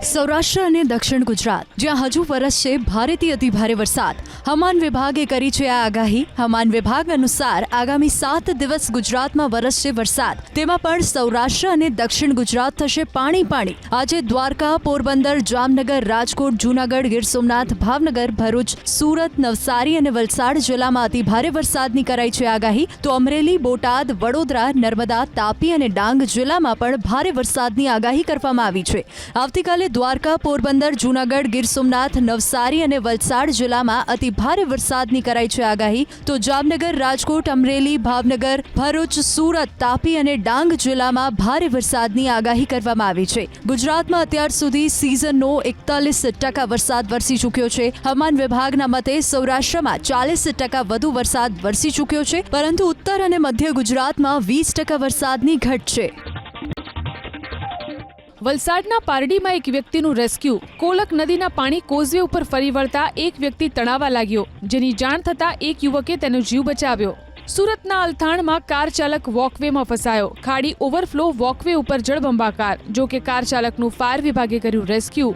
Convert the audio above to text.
સૌરાષ્ટ્ર અને દક્ષિણ ગુજરાત જ્યાં હજુ વરસશે ભારેથી અતિભારે વરસાદ. હવામાન વિભાગે કરી છે આ આગાહી. હવામાન વિભાગ અનુસાર આગામી 7 દિવસ ગુજરાતમાં વરસશે વરસાદ. તેમાં પણ સૌરાષ્ટ્ર અને દક્ષિણ ગુજરાત થશે પાણી પાણી. આજે દ્વારકા, પોરબંદર, જામનગર, રાજકોટ, જૂનાગઢ, ગીર સોમનાથ, ભાવનગર, ભરૂચ, સુરત, નવસારી અને વલસાડ જિલ્લામાં અતિભારે વરસાદની કરાઈ છે આગાહી. તો અમરેલી, બોટાદ, વડોદરા, નર્મદા, તાપી અને ડાંગ જિલ્લામાં પણ ભારે વરસાદની આગાહી કરવામાં આવી છે. આવતીકાલે દ્વારકા, પોરબંદર, જૂનાગઢ, ગીર સોમનાથ, નવસારી અને વલસાડ જિલ્લામાં અતિ ભારે વરસાદની કરાઈ છે આગાહી. તો જામનગર, રાજકોટ, અમરેલી, ભાવનગર, ભરૂચ, સુરત, તાપી અને ડાંગ જિલ્લામાં ભારે વરસાદની આગાહી કરવામાં આવી છે. ગુજરાતમાં અત્યાર સુધી સિઝનનો 41% વરસાદ વરસી ચૂક્યો છે. હવામાન વિભાગના મતે સૌરાષ્ટ્રમાં 40% વધુ વરસાદ વરસી ચૂક્યો છે, પરંતુ ઉત્તર અને મધ્ય ગુજરાતમાં 20% વરસાદની ઘટ છે. વલસાડના પારડીમાં એક વ્યક્તિનું રેસ્ક્યુ. કોલક નદીના પાણી કોઝવે ઉપર ફરી વળતા એક વ્યક્તિ તણાવા લાગ્યો, જેની જાણ થતાં એક યુવકે તેનો જીવ બચાવ્યો. સુરતના અલથાણમાં કાર ચાલક વોકવેમાં ફસાયો. ખાડી ઓવરફ્લો, વોકવે ઉપર જળબંબાકાર. જો કે કાર ચાલકનું ફાયર વિભાગે કર્યું રેસ્ક્યુ.